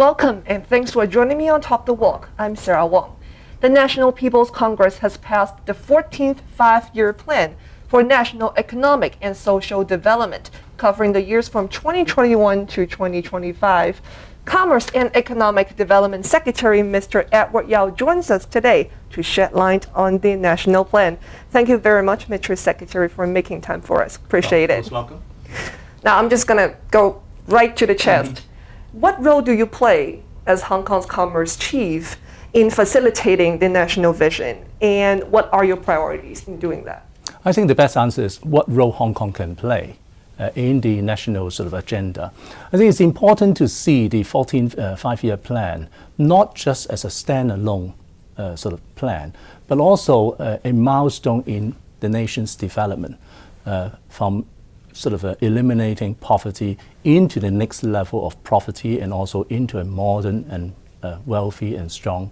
Welcome and thanks for joining me on Top the Walk. I'm Sarah Wong. The National People's Congress has passed the 14th five-year plan for national economic and social development, covering the years from 2021 to 2025. Commerce and Economic Development Secretary Mr. Edward Yao joins us today to shed light on the national plan. Thank you very much, Mr. Secretary, for making time for us. Appreciate it. Most welcome. Now, I'm just going to go right to the chest. What role do you play as Hong Kong's commerce chief in facilitating the national vision, and what are your priorities in doing that? I think the best answer is what role Hong Kong can play in the national sort of agenda. I think it's important to see the 14th five-year plan not just as a standalone sort of plan, but also a milestone in the nation's development from sort of eliminating poverty into the next level of poverty and also into a modern and wealthy and strong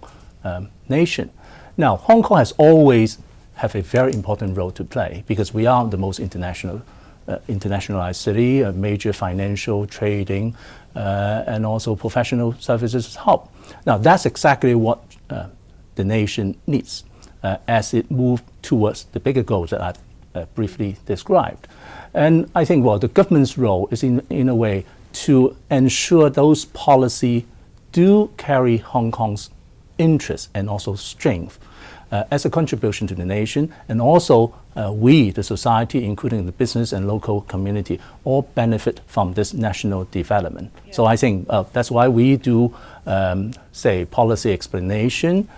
nation. Now, Hong Kong has always have a very important role to play because we are the most internationalized city, a major financial, trading, and also professional services hub. Now, that's exactly what the nation needs as it moves towards the bigger goals that I've briefly described. And I think, well, the government's role is in a way to ensure those policies do carry Hong Kong's interest and also strength as a contribution to the nation, and also we, the society, including the business and local community, all benefit from this national development. Yeah. So I think that's why we do, say, policy explanation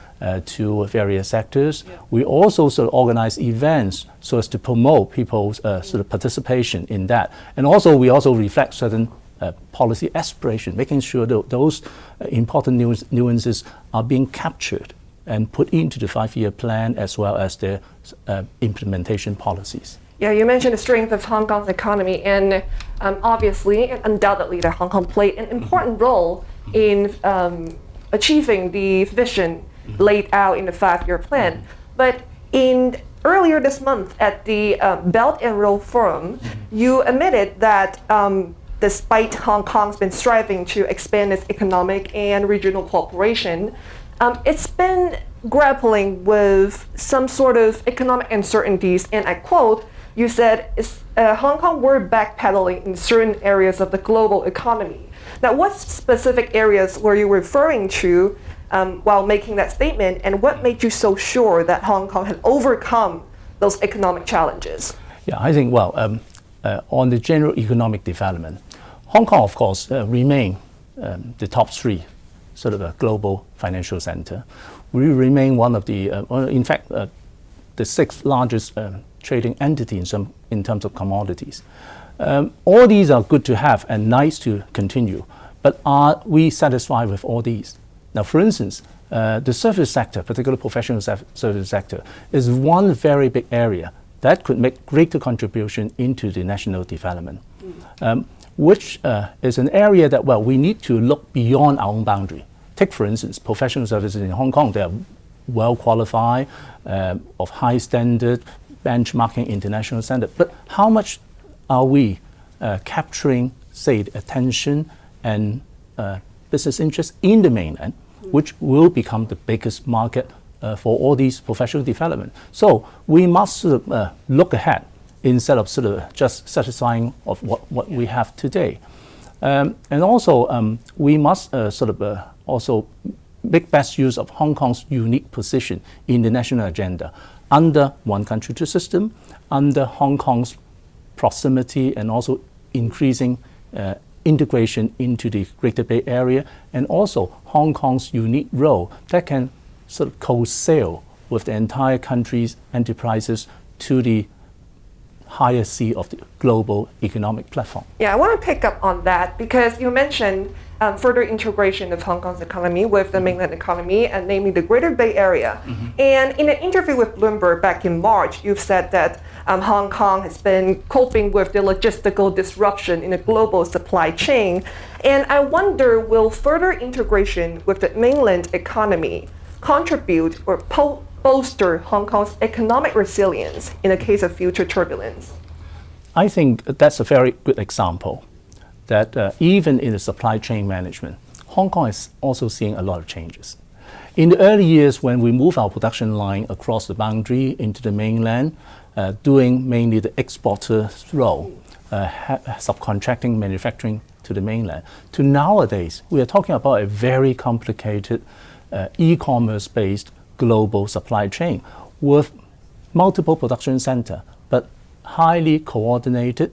to various sectors. Yeah. We also sort of organize events so as to promote people's sort of participation in that. And also we also reflect certain policy aspiration, making sure that those important nuances are being captured and put into the five-year plan as well as their implementation policies. Yeah, you mentioned the strength of Hong Kong's economy, and obviously and undoubtedly that Hong Kong played an important role in achieving the vision laid out in the five-year plan. But earlier this month at the Belt and Road Forum, you admitted that despite Hong Kong's been striving to expand its economic and regional cooperation, it's been grappling with some sort of economic uncertainties, and I quote, you said, Hong Kong were backpedaling in certain areas of the global economy. Now, what specific areas were you referring to while making that statement, and what made you so sure that Hong Kong had overcome those economic challenges? Yeah, I think, well, on the general economic development, Hong Kong, of course, remain the top three sort of a global financial center. We remain one of the, in fact, the sixth largest trading entity in terms of commodities. All these are good to have and nice to continue, but are we satisfied with all these? Now, for instance, the service sector, particularly professional service sector, is one very big area that could make greater contribution into the national development, which is an area that, well, we need to look beyond our own boundary. Take, for instance, professional services in Hong Kong. They are well qualified, of high standard, benchmarking international standard. But how much are we capturing, say, the attention and business interests in the mainland, which will become the biggest market for all these professional development? So we must sort of look ahead instead of sort of just satisfying of what we have today. And also we must sort of also make best use of Hong Kong's unique position in the national agenda under one country, two system, under Hong Kong's proximity and also increasing integration into the Greater Bay Area, and also Hong Kong's unique role that can sort of co-sail with the entire country's enterprises to the higher sea of the global economic platform. Yeah, I want to pick up on that because you mentioned further integration of Hong Kong's economy with the mainland economy, and namely the Greater Bay Area. And in an interview with Bloomberg back in March, you've said that Hong Kong has been coping with the logistical disruption in the global supply chain. And I wonder, will further integration with the mainland economy contribute or bolster Hong Kong's economic resilience in the case of future turbulence? I think that's a very good example that even in the supply chain management, Hong Kong is also seeing a lot of changes. In the early years, when we moved our production line across the boundary into the mainland, doing mainly the exporter's role, subcontracting manufacturing to the mainland, to nowadays, we are talking about a very complicated e-commerce based global supply chain with multiple production centers, but highly coordinated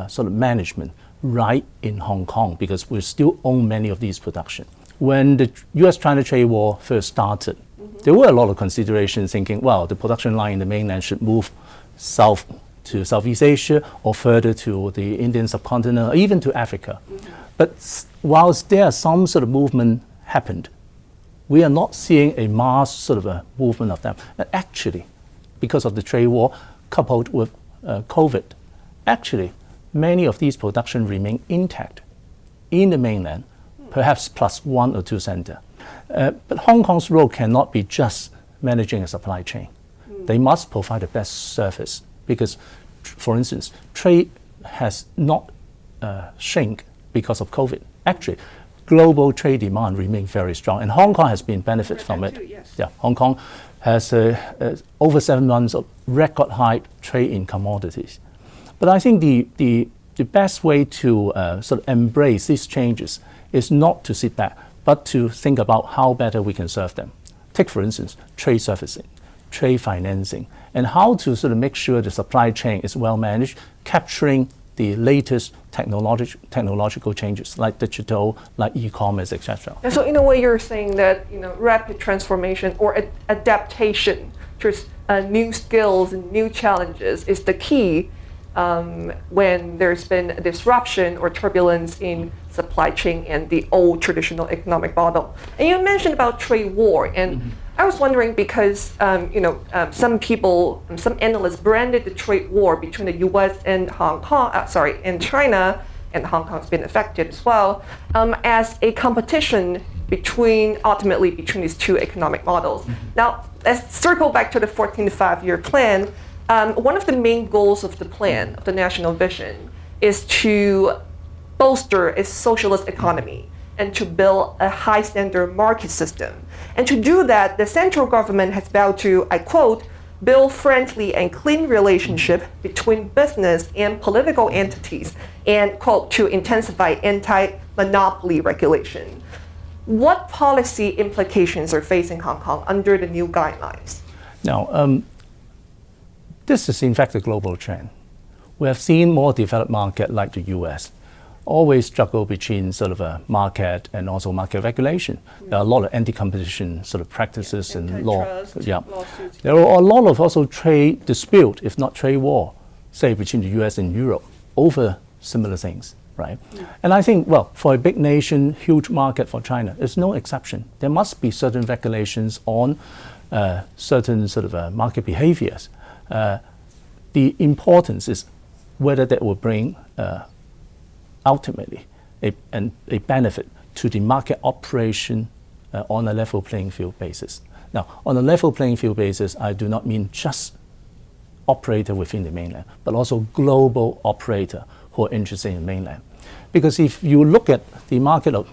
sort of management right in Hong Kong, because we still own many of these production. When the US-China trade war first started, there were a lot of considerations thinking, well, the production line in the mainland should move south to Southeast Asia or further to the Indian subcontinent or even to Africa. But whilst there some sort of movement happened, we are not seeing a mass sort of a movement of them. And actually, because of the trade war coupled with COVID, actually, many of these production remain intact in the mainland, perhaps plus one or two centers. But Hong Kong's role cannot be just managing a supply chain. They must provide the best service because, for instance, trade has not shrunk because of COVID. Actually, global trade demand remains very strong, and Hong Kong has been benefit from it. Yes. Yeah, Hong Kong has over 7 months of record high trade in commodities. But I think the best way to sort of embrace these changes is not to sit back, but to think about how better we can serve them. Take, for instance, trade servicing, trade financing, and how to sort of make sure the supply chain is well managed, capturing the latest technological changes like digital, like e-commerce, etc. And so in a way you're saying that rapid transformation or adaptation to new skills and new challenges is the key when there's been a disruption or turbulence in supply chain and the old traditional economic model. And you mentioned about trade war, and I was wondering because some people, some analysts branded the trade war between the U.S. and and China, and Hong Kong's been affected as well, as a competition ultimately between these two economic models. Now, let's circle back to the 14th Five-Year Plan. One of the main goals of the plan, of the national vision, is to bolster a socialist economy and to build a high standard market system. And to do that, the central government has vowed to, I quote, build friendly and clean relationship between business and political entities and, quote, to intensify anti-monopoly regulation. What policy implications are facing Hong Kong under the new guidelines? Now, this is in fact a global trend. We have seen more developed markets like the US always struggle between sort of a market and also market regulation. There are a lot of anti-competition sort of practices and law. Yeah. Lawsuits. There are a lot of also trade dispute, if not trade war, say between the US and Europe over similar things, right? And I think, well, for a big nation, huge market for China, it's no exception. There must be certain regulations on certain sort of market behaviors. The importance is whether that will bring ultimately a benefit to the market operation on a level playing field basis. Now, on a level playing field basis, I do not mean just operator within the mainland, but also global operator who are interested in the mainland. Because if you look at the market of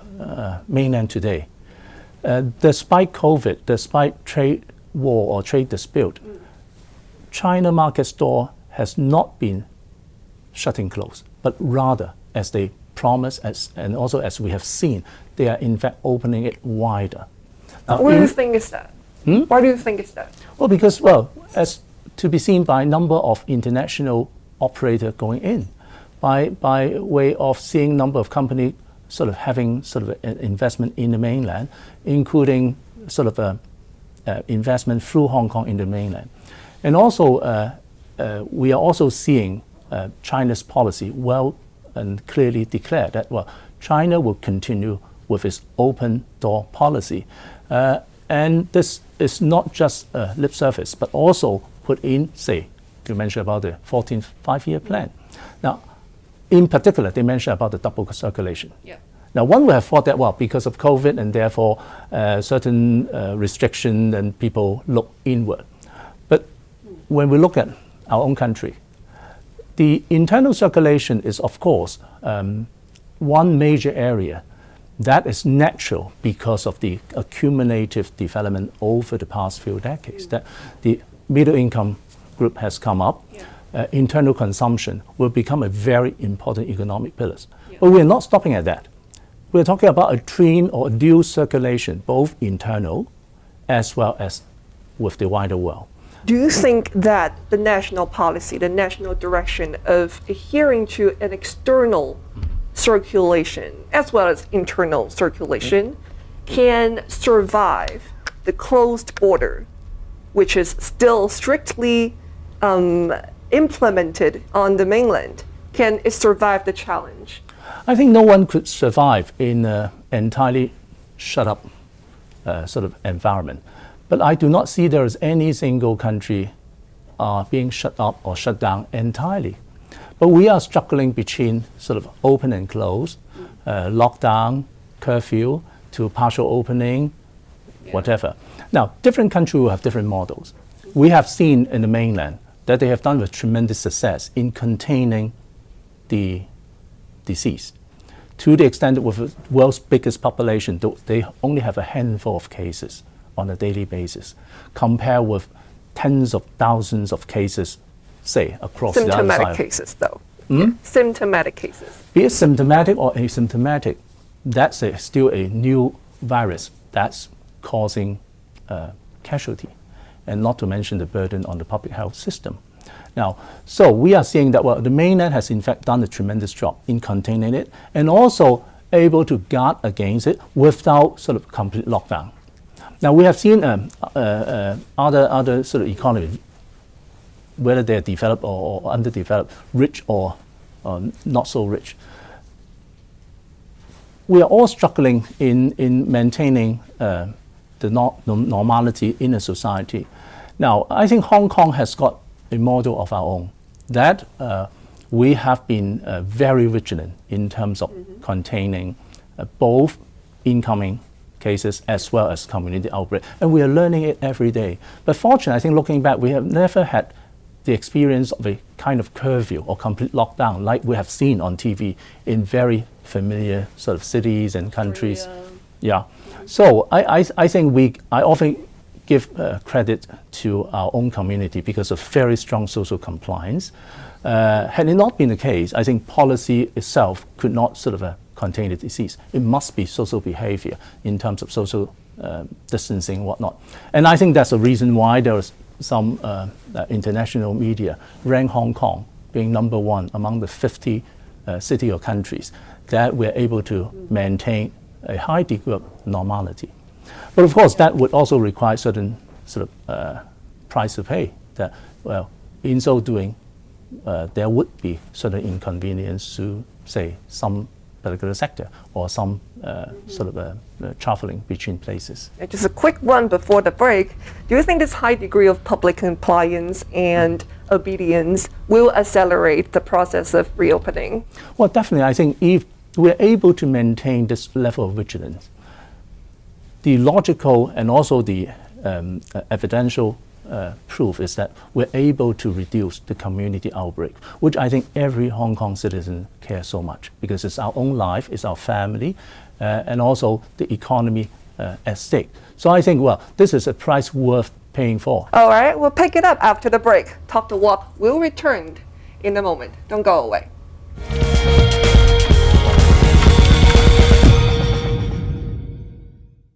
mainland today, despite COVID, despite trade war or trade dispute, China market store has not been shutting closed, but rather, as they promise, and also as we have seen, they are in fact opening it wider. Now, Why do you think it's that? Why do you think it's that? Well, because, as to be seen by a number of international operators going in, by way of seeing number of companies sort of having sort of an investment in the mainland, including sort of investment through Hong Kong in the mainland. And also, we are also seeing China's policy well and clearly declared that, China will continue with its open door policy. And this is not just lip service, but also put in, say, you mentioned about the 14th Five-Year Plan. Now, in particular, they mentioned about the double circulation. Yeah. Now, one would have thought that, because of COVID and therefore certain restriction and people look inward. But when we look at our own country, the internal circulation is, of course, one major area That is natural because of the accumulative development over the past few decades. That the middle income group has come up. Internal consumption will become a very important economic pillar. But we're not stopping at that. We're talking about a twin or dual circulation, both internal as well as with the wider world. Do you think that the national policy, the national direction of adhering to an external circulation as well as internal circulation can survive the closed border, which is still strictly implemented on the mainland? Can it survive the challenge? I think no one could survive in an entirely shut up sort of environment. But I do not see there is any single country being shut up or shut down entirely. But we are struggling between sort of open and close, lockdown, curfew, to partial opening, whatever. Now, different countries will have different models. We have seen in the mainland that they have done with tremendous success in containing the disease. To the extent that with the world's biggest population, they only have a handful of cases on a daily basis, compared with tens of thousands of cases, say, across the other side. Symptomatic cases, though. Symptomatic cases. Be it symptomatic or asymptomatic, that's still a new virus that's causing casualty, and not to mention the burden on the public health system. Now, so we are seeing that, well, the mainland has in fact done a tremendous job in containing it and also able to guard against it without sort of complete lockdown. Now, we have seen other sort of economies, whether they're developed or underdeveloped, rich or not so rich. We are all struggling in maintaining the normality in a society. Now, I think Hong Kong has got a model of our own that we have been very vigilant in terms of containing both incoming cases as well as community outbreak. And we are learning it every day. But fortunately, I think looking back, we have never had the experience of a kind of curfew or complete lockdown like we have seen on TV in very familiar sort of cities and countries. So I think I often give credit to our own community because of very strong social compliance. Had it not been the case, I think policy itself could not sort of contain the disease. It must be social behavior in terms of social distancing and whatnot. And I think that's the reason why there was some international media rank Hong Kong being number one among the 50 cities or countries that we're able to maintain a high degree of normality. But of course, that would also require certain sort of price to pay. That, well, in so doing, there would be certain inconvenience to, say, some particular sector or some sort of traveling between places. And just a quick one before the break. Do you think this high degree of public compliance and obedience will accelerate the process of reopening? Well, definitely. I think if we're able to maintain this level of vigilance, the logical and also the evidential proof is that we're able to reduce the community outbreak, which I think every Hong Kong citizen cares so much because it's our own life, it's our family, and also the economy at stake. So I think, well, this is a price worth paying for. All right, we'll pick it up after the break. Talk to Walk will return in a moment. Don't go away.